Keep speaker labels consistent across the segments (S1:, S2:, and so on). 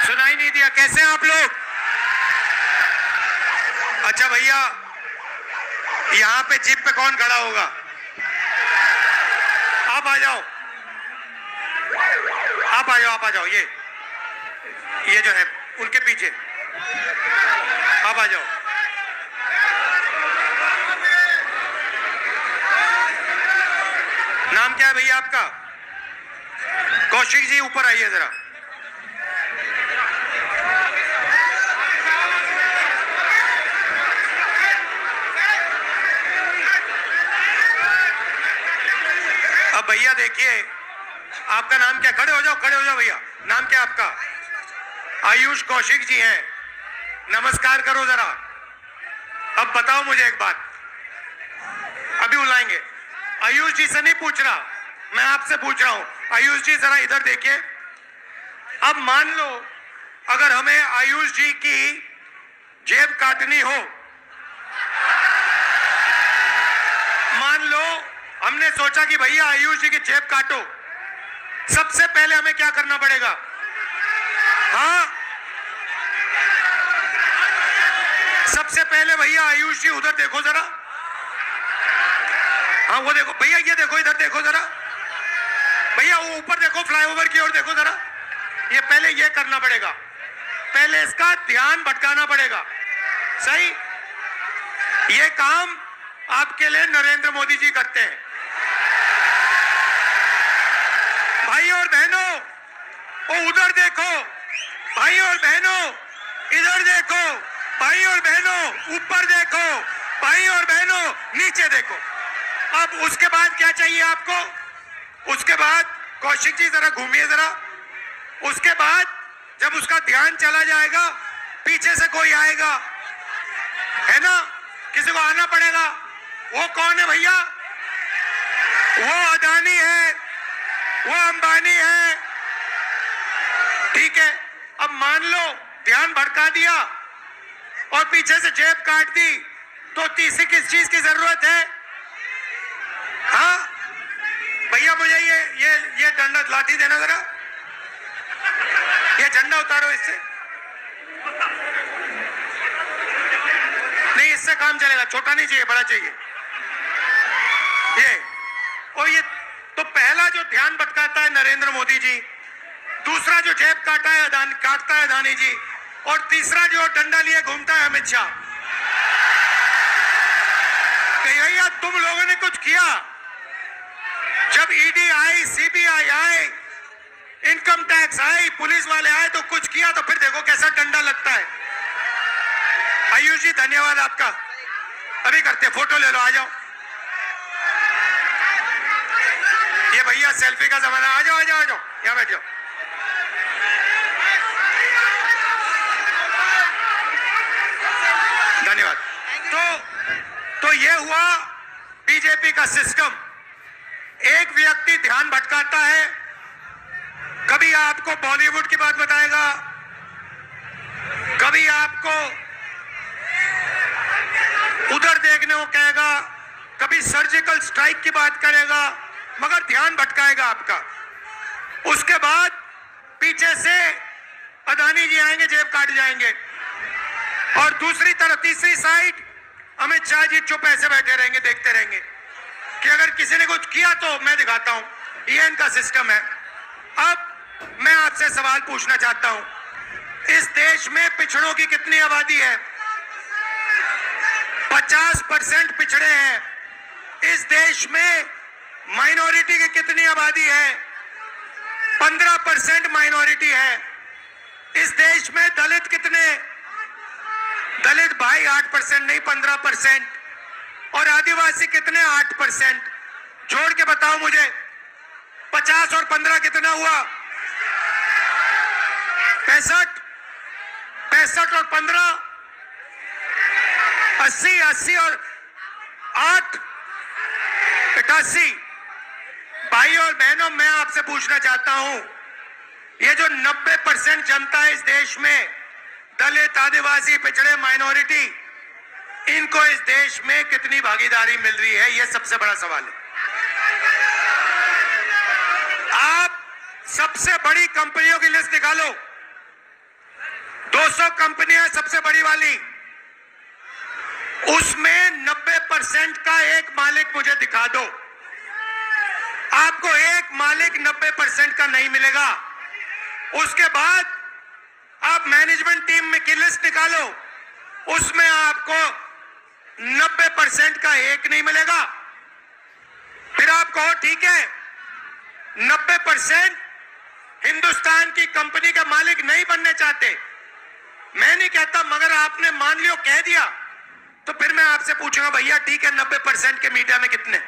S1: सुनाई नहीं दिया। कैसे हैं आप लोग? अच्छा भैया, यहाँ पे जीप पे कौन खड़ा होगा? आप आ जाओ, आप आ जाओ, आप आ जाओ। ये जो है उनके पीछे आप आ जाओ। नाम क्या है भैया आपका? कौशिक जी, ऊपर आइए जरा। अब भैया देखिए, आपका नाम क्या? खड़े हो जाओ, खड़े हो जाओ भैया। नाम क्या आपका? आयुष कौशिक जी हैं। नमस्कार करो जरा। अब बताओ मुझे एक बात, अभी बुलाएंगे। आयुष जी से नहीं पूछ रहा, मैं आपसे पूछ रहा हूं। आयुष जी जरा इधर देखिए। अब मान लो अगर हमें आयुष जी की जेब काटनी हो, मान लो हमने सोचा कि भैया आयुष जी की जेब काटो, सबसे पहले हमें क्या करना पड़ेगा? हाँ, सबसे पहले भैया आयुष जी उधर देखो जरा। हाँ वो देखो भैया, ये देखो, इधर देखो जरा भैया, वो ऊपर देखो, फ्लाईओवर की ओर देखो जरा। ये पहले ये करना पड़ेगा, पहले इसका ध्यान भटकाना पड़ेगा। सही? ये काम आपके लिए नरेंद्र मोदी जी करते हैं। भाई और बहनों, वो उधर देखो। भाई और बहनों, इधर देखो। भाई और बहनों, ऊपर देखो। भाई और बहनों, नीचे देखो। अब उसके बाद क्या चाहिए आपको? उसके बाद कौशिक जी जरा घूमिए जरा। उसके बाद जब उसका ध्यान चला जाएगा, पीछे से कोई आएगा, है ना? किसी को आना पड़ेगा। वो कौन है भैया? वो अदानी है, वो अंबानी है। ठीक है, अब मान लो ध्यान भटका दिया और पीछे से जेब काट दी, तो तीसरी किस चीज की जरूरत है? हाँ भैया, मुझे ये डंडा लाठी देना जरा। ये झंडा उतारो इससे। नहीं, इससे काम चलेगा। छोटा नहीं चाहिए, बड़ा चाहिए। ये तो पहला जो ध्यान भटकाता है नरेंद्र मोदी जी, दूसरा जो जेब काटता है अदानी जी, और तीसरा जो डंडा लिए घूमता है अमित शाह। भैया तुम लोगों ने कुछ किया? जब ईडी आई, सीबीआई आए, इनकम टैक्स आई, पुलिस वाले आए, तो कुछ किया, तो फिर देखो कैसा डंडा लगता है। आयुष जी धन्यवाद आपका। अभी करते, फोटो ले लो, आ जाओ। ये भैया सेल्फी का जमाना। आ जाओ, आ जाओ, आ जाओ, यहाँ बैठ जाओ। धन्यवाद। तो ये हुआ बीजेपी का सिस्टम। एक व्यक्ति ध्यान भटकाता है, कभी आपको बॉलीवुड की बात बताएगा, कभी आपको उधर देखने को कहेगा, कभी सर्जिकल स्ट्राइक की बात करेगा, मगर ध्यान भटकाएगा आपका। उसके बाद पीछे से अदानी जी आएंगे, जेब काट जाएंगे, और दूसरी तरफ तीसरी साइड अमित शाह जी चुप ऐसे बैठे रहेंगे, देखते रहेंगे कि अगर किसी ने कुछ किया तो मैं दिखाता हूं। ये इनका सिस्टम है। अब मैं आपसे सवाल पूछना चाहता हूं, इस देश में पिछड़ों की कितनी आबादी है? 50% पिछड़े हैं। इस देश में माइनॉरिटी की कितनी आबादी है? 15% माइनॉरिटी है। इस देश में दलित कितने? दलित भाई 8% नहीं, 15%। और आदिवासी कितने? 8%। जोड़ के बताओ मुझे, 50 और 15 कितना हुआ? 65। 65 और 15 80। 80 और 8 81। भाई और बहनों, मैं आपसे पूछना चाहता हूं, ये जो 90% जनता है इस देश में, दलित, आदिवासी, पिछड़े, माइनॉरिटी, इनको इस देश में कितनी भागीदारी मिल रही है? यह सबसे बड़ा सवाल है। आप सबसे बड़ी कंपनियों की लिस्ट निकालो, 200 कंपनियां सबसे बड़ी वाली, उसमें 90% का एक मालिक मुझे दिखा दो। आपको एक मालिक 90% का नहीं मिलेगा। उसके बाद आप मैनेजमेंट टीम में की लिस्ट निकालो, उसमें आपको 90% का एक नहीं मिलेगा। फिर आप कहो ठीक है 90% हिंदुस्तान की कंपनी का मालिक नहीं बनने चाहते, मैं नहीं कहता, मगर आपने मान लियो कह दिया, तो फिर मैं आपसे पूछूंगा भैया ठीक है 90% के मीडिया में कितने?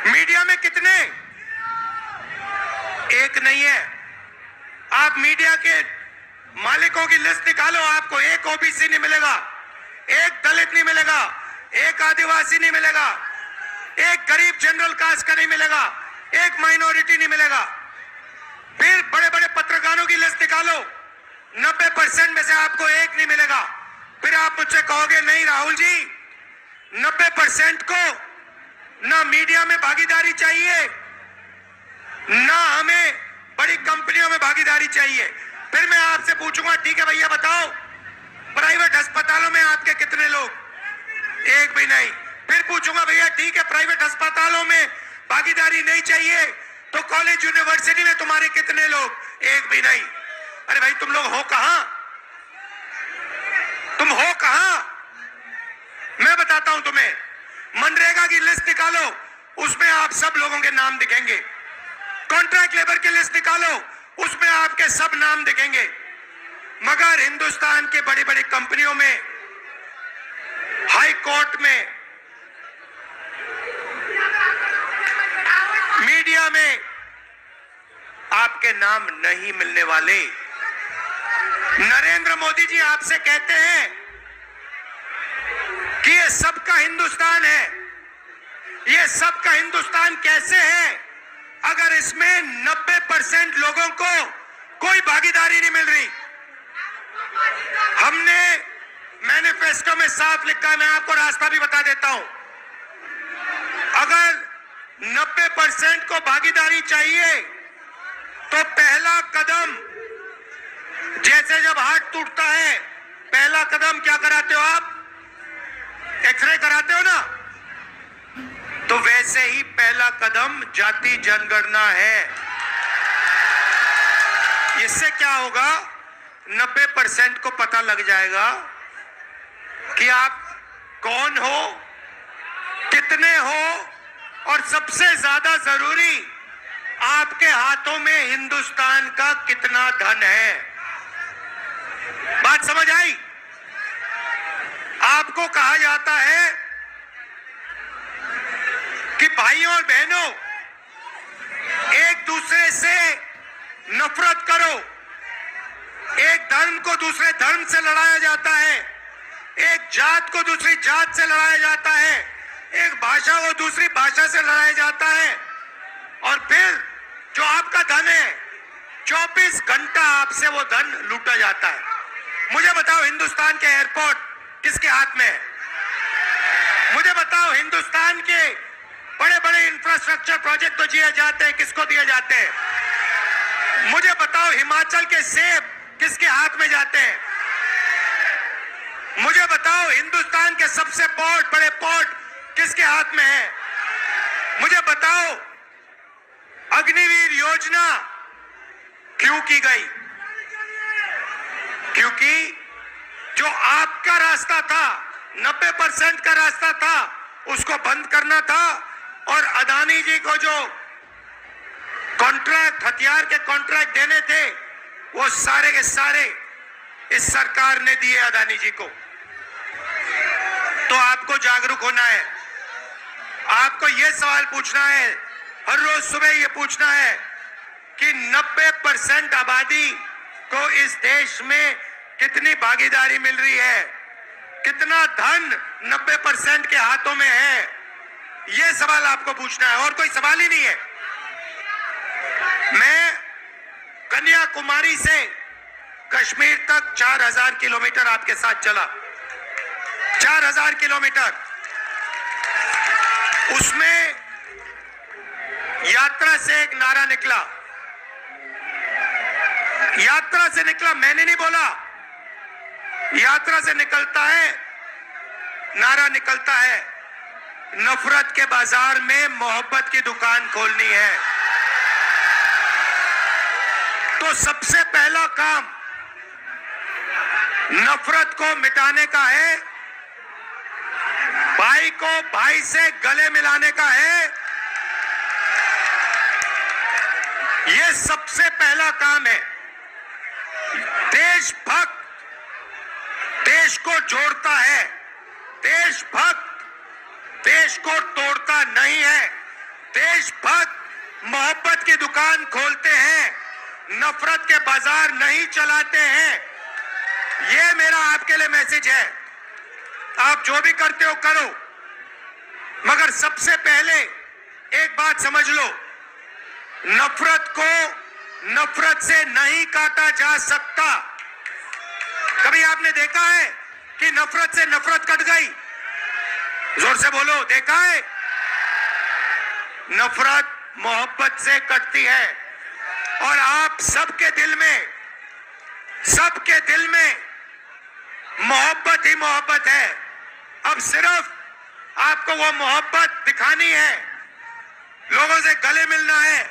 S1: मीडिया में कितने? एक नहीं है। आप मीडिया के मालिकों की लिस्ट निकालो, आपको एक ओबीसी नहीं मिलेगा, एक दलित नहीं मिलेगा, एक आदिवासी नहीं मिलेगा, एक गरीब जनरल कास्ट का नहीं मिलेगा, एक माइनॉरिटी नहीं मिलेगा। फिर बड़े बड़े पत्रकारों की लिस्ट निकालो, 90% में से आपको एक नहीं मिलेगा। फिर आप मुझसे कहोगे नहीं राहुल जी, 90% को ना मीडिया में भागीदारी चाहिए, ना हमें बड़ी कंपनियों में भागीदारी चाहिए। फिर मैं आपसे पूछूंगा ठीक है भैया बताओ प्राइवेट अस्पतालों में आपके कितने लोग? एक भी नहीं। फिर पूछूंगा भैया ठीक है प्राइवेट अस्पतालों में भागीदारी नहीं चाहिए, तो कॉलेज यूनिवर्सिटी में तुम्हारे कितने लोग? एक भी नहीं। अरे भाई तुम लोग हो कहां? तुम हो कहां? मैं बताता हूं तुम्हें, मनरेगा की लिस्ट निकालो, उसमें आप सब लोगों के नाम दिखेंगे। कॉन्ट्रैक्ट लेबर की लिस्ट निकालो, उसमें आपके सब नाम दिखेंगे। मगर हिंदुस्तान के बड़ी बड़ी कंपनियों में, हाई कोर्ट में, मीडिया में आपके नाम नहीं मिलने वाले। नरेंद्र मोदी जी आपसे कहते हैं कि ये सबका हिंदुस्तान है। ये सबका हिंदुस्तान कैसे है अगर इसमें 90% लोगों को कोई भागीदारी नहीं मिल रही? हमने मैनिफेस्टो में साफ लिखा है, मैं आपको रास्ता भी बता देता हूं। अगर 90% को भागीदारी चाहिए तो पहला कदम, जैसे जब हार्ट टूटता है पहला कदम क्या कराते हो आप? एक्सरे कराते हो ना? तो वैसे ही पहला कदम जाति जनगणना है। इससे क्या होगा? 90% को पता लग जाएगा कि आप कौन हो, कितने हो, और सबसे ज्यादा जरूरी आपके हाथों में हिंदुस्तान का कितना धन है। बात समझ आई? आपको कहा जाता है कि भाइयों और बहनों एक दूसरे से नफरत करो। एक धर्म को दूसरे धर्म से लड़ाया जाता है, एक जात को दूसरी जात से लड़ाया जाता है, एक भाषा को दूसरी भाषा से लड़ाया जाता है, और फिर जो आपका धन है 24 घंटा आपसे वो धन लूटा जाता है। मुझे बताओ हिंदुस्तान के एयरपोर्ट किसके हाथ में है? मुझे बताओ हिंदुस्तान के बड़े बड़े इंफ्रास्ट्रक्चर प्रोजेक्ट तो दिए जाते हैं, किसको दिए जाते हैं? मुझे बताओ हिमाचल के सेब किसके हाथ में जाते हैं? मुझे बताओ हिंदुस्तान के सबसे पोर्ट, बड़े पोर्ट किसके हाथ में है? मुझे बताओ अग्निवीर योजना क्यों की गई? क्योंकि जो आपका रास्ता था, 90% का रास्ता था, उसको बंद करना था, और अदानी जी को जो कॉन्ट्रैक्ट, हथियार के कॉन्ट्रैक्ट देने थे, वो सारे के सारे इस सरकार ने दिए अदानी जी को। तो आपको जागरूक होना है, आपको यह सवाल पूछना है, हर रोज सुबह यह पूछना है कि 90% आबादी को इस देश में कितनी भागीदारी मिल रही है, कितना धन 90% के हाथों में है। यह सवाल आपको पूछना है, और कोई सवाल ही नहीं है। मैं कन्याकुमारी से कश्मीर तक 4000 किलोमीटर आपके साथ चला, 4000 किलोमीटर। उसमें यात्रा से एक नारा निकला, यात्रा से निकला, मैंने नहीं बोला, यात्रा से निकलता है, नारा निकलता है, नफरत के बाजार में मोहब्बत की दुकान खोलनी है। तो सबसे पहला काम नफरत को मिटाने का है, भाई को भाई से गले मिलाने का है। यह सबसे पहला काम है। देशभक्त देश को जोड़ता है, देशभक्त देश को तोड़ता नहीं है। देशभक्त मोहब्बत की दुकान खोलते हैं, नफरत के बाजार नहीं चलाते हैं। यह मेरा आपके लिए मैसेज है। आप जो भी करते हो करो, मगर सबसे पहले एक बात समझ लो, नफरत को नफरत से नहीं काटा जा सकता। कभी आपने देखा है कि नफरत से नफरत कट गई? जोर से बोलो, देखा है? नफरत मोहब्बत से कटती है। और आप सबके दिल में मोहब्बत ही मोहब्बत है। अब सिर्फ आपको वो मोहब्बत दिखानी है, लोगों से गले मिलना है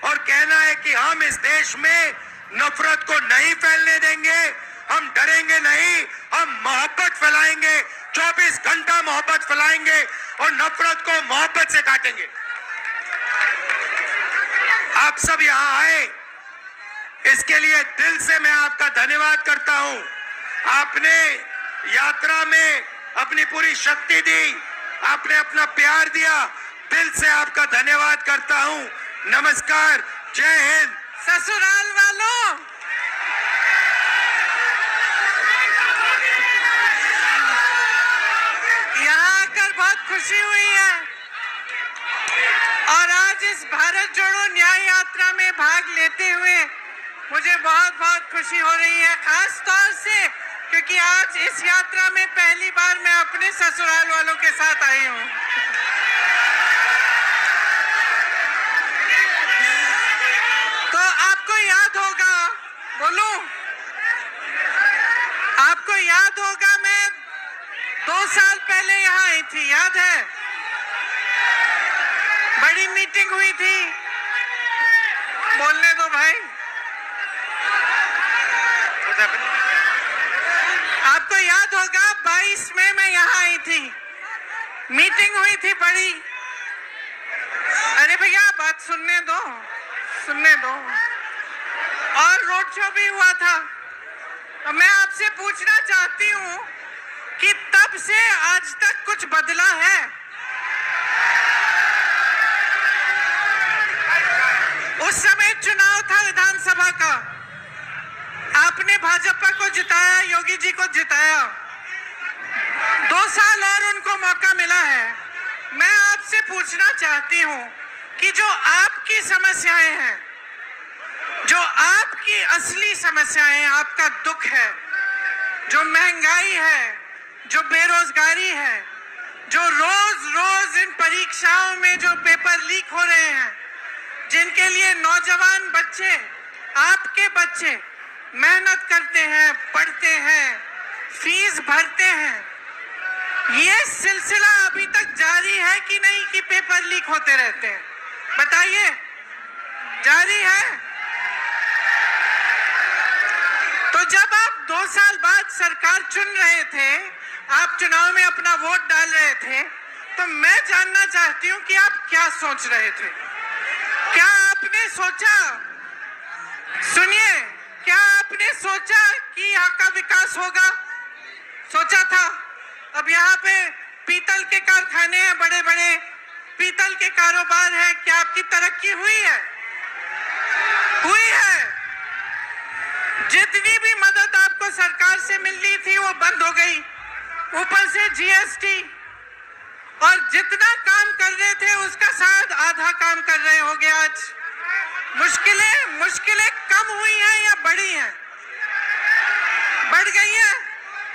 S1: और कहना है कि हम इस देश में नफरत को नहीं फैलने देंगे, हम डरेंगे नहीं, हम मोहब्बत फैलाएंगे, 24 घंटा मोहब्बत फैलाएंगे और नफरत को मोहब्बत से काटेंगे। आप सब यहां आए, इसके लिए दिल से मैं आपका धन्यवाद करता हूं। आपने यात्रा में अपनी पूरी शक्ति दी, आपने अपना प्यार दिया, दिल से आपका धन्यवाद करता हूं। नमस्कार, जय हिंद।
S2: ससुराल वालों, यहाँ आकर बहुत खुशी हुई है और आज इस भारत जोड़ो न्याय यात्रा में भाग लेते हुए मुझे बहुत बहुत खुशी हो रही है, खास तौर से क्योंकि आज इस यात्रा में पहली बार मैं अपने ससुराल वालों के साथ आई हूँ। तो आपको याद होगा, बोलूं, आपको याद होगा मैं 2 साल पहले यहाँ आई थी, याद है? बड़ी मीटिंग हुई थी, बोलने दो भाई। आपको याद होगा 22 में मैं यहाँ आई थी, मीटिंग हुई थी बड़ी। अरे भैया बात सुनने दो। और रोड शो भी हुआ था। तो मैं आपसे पूछना चाहती हूँ कि तब से आज तक कुछ बदला है? उस समय चुनाव था विधानसभा का, आपने भाजपा को जिताया, योगी जी को जिताया, 2 साल और उनको मौका मिला है। मैं आपसे पूछना चाहती हूँ कि जो आपकी समस्याएं हैं, जो आपकी असली समस्याएं, आपका दुख है, जो महंगाई है, जो बेरोजगारी है, जो रोज रोज इन परीक्षाओं में जो पेपर लीक हो रहे हैं, जिनके लिए नौजवान बच्चे, आपके बच्चे मेहनत करते हैं, पढ़ते हैं, फीस भरते हैं, ये सिलसिला अभी तक जारी है कि नहीं कि पेपर लीक होते रहते हैं? बताइए, जारी है? तो जब आप 2 साल बाद सरकार चुन रहे थे, आप चुनाव में अपना वोट डाल रहे थे, तो मैं जानना चाहती हूं कि आप क्या सोच रहे थे? क्या आपने सोचा, सुनिए, क्या आपने सोचा कि यहाँ का विकास होगा? सोचा था? अब यहाँ पे पीतल के कारखाने हैं, बड़े बड़े पीतल के कारोबार है, क्या आपकी तरक्की हुई है? हुई है। जितनी भी मदद आपको सरकार से मिलनी थी वो बंद हो गई, ऊपर से जीएसटी, और जितना काम कर रहे थे उसका शायद आधा काम कर रहे होंगे आज। मुश्किलें कम हुई हैं या बढ़ी हैं? बढ़ गई हैं।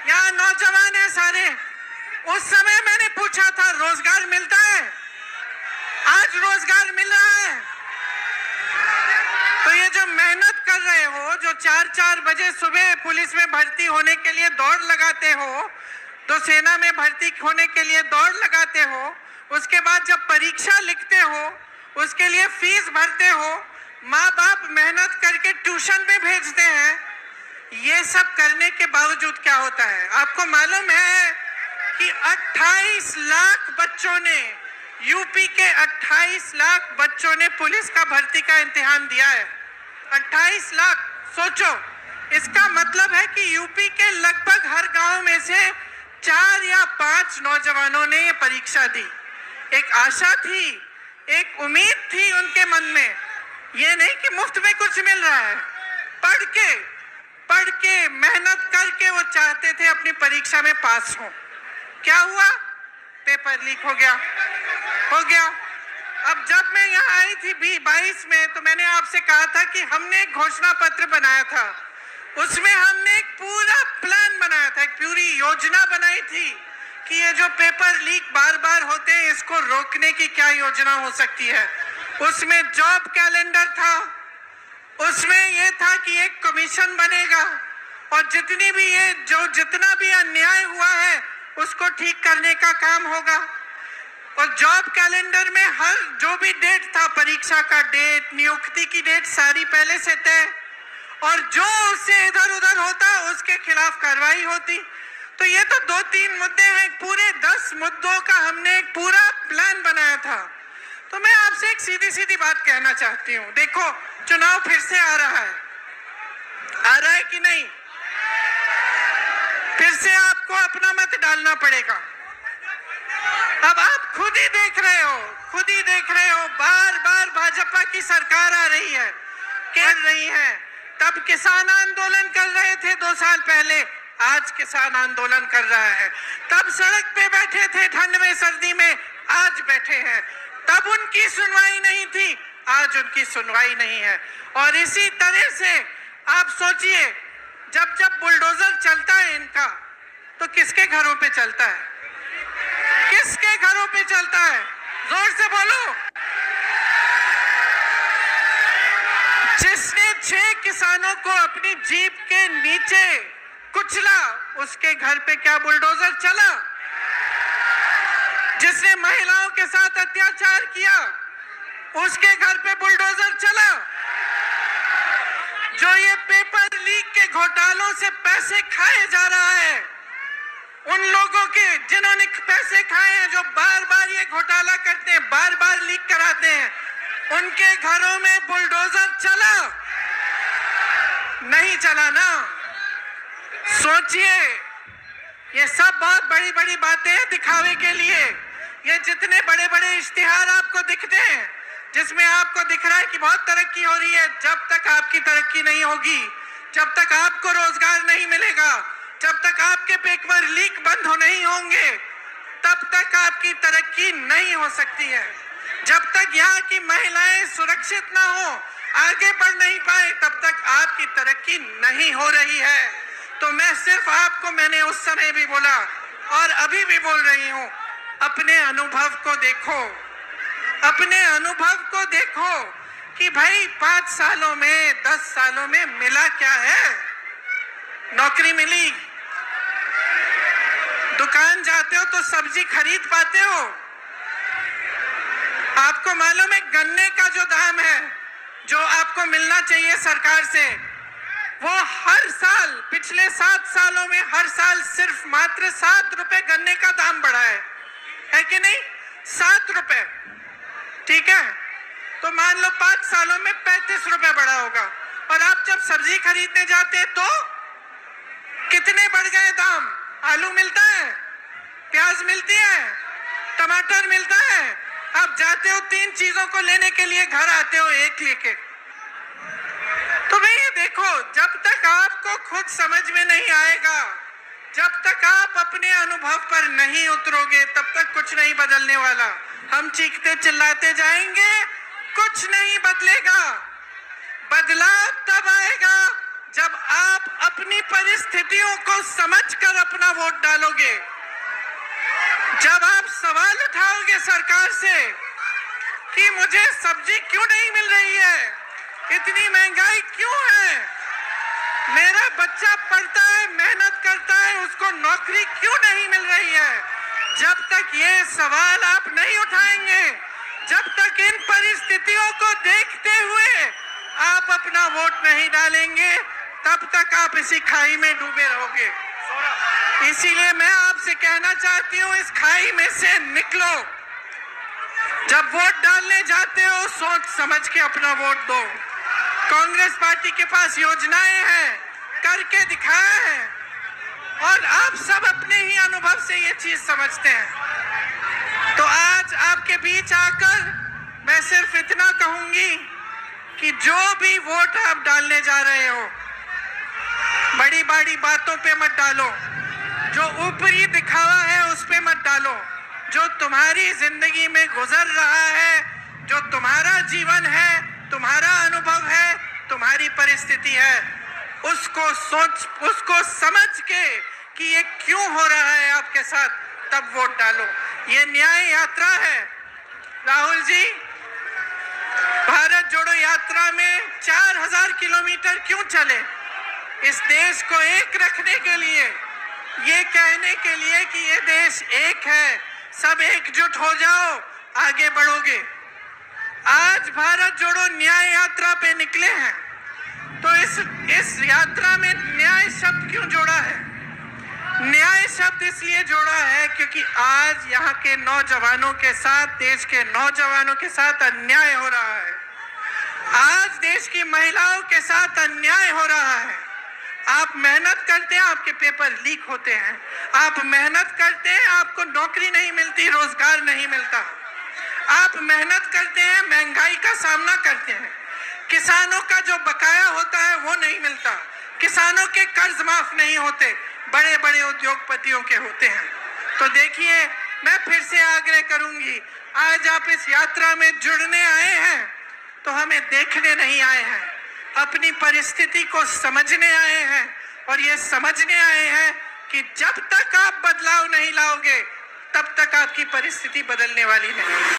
S2: यहाँ नौजवान है सारे, उस समय मैंने पूछा था रोजगार मिलता है, आज रोजगार मिल रहा है। तो ये जो मेहनत कर रहे हो, जो 4-4 बजे सुबह पुलिस में भर्ती होने के लिए दौड़ लगाते हो, तो सेना में भर्ती होने के लिए दौड़ लगाते हो, उसके बाद जब परीक्षा लिखते हो उसके लिए फीस भरते हो, माँ बाप मेहनत करके ट्यूशन में भेजते हैं, ये सब करने के बावजूद क्या होता है? आपको मालूम है कि 28 लाख बच्चों ने, यूपी के 28 लाख बच्चों ने पुलिस का भर्ती का इम्तिहान दिया है। 28 लाख, सोचो, इसका मतलब है कि यूपी के लगभग हर गांव में से 4 या 5 नौजवानों ने ये परीक्षा दी। एक आशा थी, एक उम्मीद थी उनके मन में, ये नहीं कि मुफ्त में कुछ मिल रहा है। पढ़ के मेहनत करके वो चाहते थे अपनी परीक्षा में पास हो। क्या हुआ? पेपर लीक हो गया। अब जब मैं यहाँ आई थी 22 में, तो मैंने आपसे कहा था कि हमने एक घोषणा पत्र बनाया था, उसमें हमने एक पूरा प्लान बनाया था, एक पूरी योजना बनाई थी कि ये जो पेपर लीक बार बार होते हैं इसको रोकने की क्या योजना हो सकती है। उसमें जॉब कैलेंडर था, उसमें यह था कि एक कमीशन बनेगा और जितना भी अन्याय हुआ है उसको ठीक करने का काम होगा। और जॉब कैलेंडर में हर जो भी डेट था, परीक्षा का डेट, नियुक्ति की डेट, सारी पहले से तय, और जो उससे इधर उधर होता उसके खिलाफ कार्रवाई होती। तो ये तो 2-3 मुद्दे हैं, पूरे 10 मुद्दों का हमने एक पूरा प्लान बनाया था। तो मैं आपसे एक सीधी सीधी बात कहना चाहती हूँ, देखो चुनाव फिर से आ रहा है कि नहीं? फिर से आपको अपना मत डालना पड़ेगा। अब आप खुद ही देख रहे हो, बार बार भाजपा की सरकार आ रही है, कर रही है। तब किसान आंदोलन कर रहे थे 2 साल पहले, आज किसान आंदोलन कर रहा है। तब सड़क पे बैठे थे ठंड में सर्दी में, आज बैठे हैं। तब उनकी सुनवाई नहीं थी, आज उनकी सुनवाई नहीं है। और इसी तरह से आप सोचिए, जब बुलडोजर चलता है इनका, तो किसके घरों पे चलता है? किसके घरों पे चलता है? जोर से बोलो। जिसने 6 किसानों को अपनी जीप के नीचे कुचला, उसके घर पे क्या बुलडोजर चला? जिसने महिलाओं के साथ अत्याचार किया, उसके घर पे बुलडोजर चला? जो ये पेपर लीक के घोटालों से पैसे खाए जा रहा है, उन लोगों के जिन्होंने पैसे खाए हैं, जो बार बार ये घोटाला करते हैं, बार बार लीक कराते हैं, उनके घरों में बुलडोजर चला? नहीं चला ना। सोचिए, ये सब बहुत बड़ी बड़ी बातें हैं दिखावे के लिए। ये जितने बड़े बड़े इश्तिहार आपको दिखते हैं, जिसमें आपको दिख रहा है कि बहुत तरक्की हो रही है, जब तक आपकी तरक्की नहीं होगी, जब तक आपको रोजगार नहीं मिलेगा, जब तक आपके पेपर लीक बंद नहीं होंगे, तब तक आपकी तरक्की नहीं हो सकती है। जब तक यहाँ की महिलाएं सुरक्षित ना हो, आगे बढ़ नहीं पाए, तब तक आपकी तरक्की नहीं हो रही है। तो मैं सिर्फ आपको, मैंने उस समय भी बोला और अभी भी बोल रही हूँ, अपने अनुभव को देखो कि भाई 5 सालों में, 10 सालों में मिला क्या है? नौकरी मिली, दुकान जाते हो तो सब्जी खरीद पाते हो। आपको मालूम है गन्ने का जो दाम है, जो आपको मिलना चाहिए सरकार से, वो हर साल, पिछले 7 सालों में हर साल सिर्फ मात्र 7 रुपए गन्ने का दाम बढ़ा है कि नहीं? 7 रुपए, ठीक है? तो मान लो 5 सालों में 35 रुपए बढ़ा होगा। और आप जब सब्जी खरीदने जाते तो कितने बढ़ गए दाम? आलू मिलता है, प्याज मिलती है, टमाटर मिलता है, आप जाते हो 3 चीजों को लेने के लिए, घर आते हो 1 लेके। तो भैया देखो, जब तक आपको खुद समझ में नहीं आएगा, जब तक आप अपने अनुभव पर नहीं उतरोगे, तब तक कुछ नहीं बदलने वाला। हम चीखते चिल्लाते जाएंगे, कुछ नहीं बदलेगा। बदलाव तब आएगा जब आप अपनी परिस्थितियों को समझकर अपना वोट डालोगे, जब आप सवाल उठाओगे सरकार से कि मुझे सब्जी क्यों नहीं मिल रही है, इतनी महंगाई क्यों है, बच्चा पढ़ता है, मेहनत करता है, उसको नौकरी क्यों नहीं मिल रही है? जब तक ये सवाल आप नहीं उठाएंगे, जब तक इन परिस्थितियों को देखते हुए आप अपना वोट नहीं डालेंगे, तब तक आप इसी खाई में डूबे रहोगे। इसीलिए मैं आपसे कहना चाहती हूं, इस खाई में से निकलो। जब वोट डालने जाते हो सोच समझ के अपना वोट दो। कांग्रेस पार्टी के पास योजनाएं हैं, करके दिखाया है, और आप सब अपने ही अनुभव से ये चीज समझते हैं। तो आज आपके बीच आकर मैं सिर्फ इतना कहूंगी कि जो भी वोट आप डालने जा रहे हो, बड़ी बड़ी बातों पे मत डालो, जो ऊपरी दिखावा है उस पे मत डालो। जो तुम्हारी जिंदगी में गुजर रहा है, जो तुम्हारा जीवन है, तुम्हारा अनुभव है, तुम्हारी परिस्थिति है, उसको समझ के कि ये क्यों हो रहा है आपके साथ, तब वोट डालो। ये न्याय यात्रा है। राहुल जी, भारत जोड़ो यात्रा में 4000 किलोमीटर क्यों चले? इस देश को एक रखने के लिए, ये कहने के लिए कि ये देश एक है, सब एकजुट हो जाओ, आगे बढ़ोगे। आज भारत जोड़ो न्याय यात्रा पे निकले हैं, तो इस यात्रा में न्याय शब्द क्यों जोड़ा है? न्याय शब्द इसलिए जोड़ा है क्योंकि आज यहाँ के नौजवानों के साथ, देश के नौजवानों के साथ अन्याय हो रहा है। आज देश की महिलाओं के साथ अन्याय हो रहा है। आप मेहनत करते हैं, आपके पेपर लीक होते हैं। आप मेहनत करते हैं, आपको नौकरी नहीं मिलती, रोजगार नहीं मिलता। आप मेहनत करते हैं, महंगाई का सामना करते हैं। किसानों का जो बकाया होता है वो नहीं मिलता, किसानों के कर्ज माफ नहीं होते, बड़े बड़े उद्योगपतियों के होते हैं। तो देखिए, मैं फिर से आग्रह करूंगी, आज आप इस यात्रा में जुड़ने आए हैं तो हमें देखने नहीं आए हैं, अपनी परिस्थिति को समझने आए हैं। और ये समझने आए हैं कि जब तक आप बदलाव नहीं लाओगे, तब तक आपकी परिस्थिति बदलने वाली नहीं।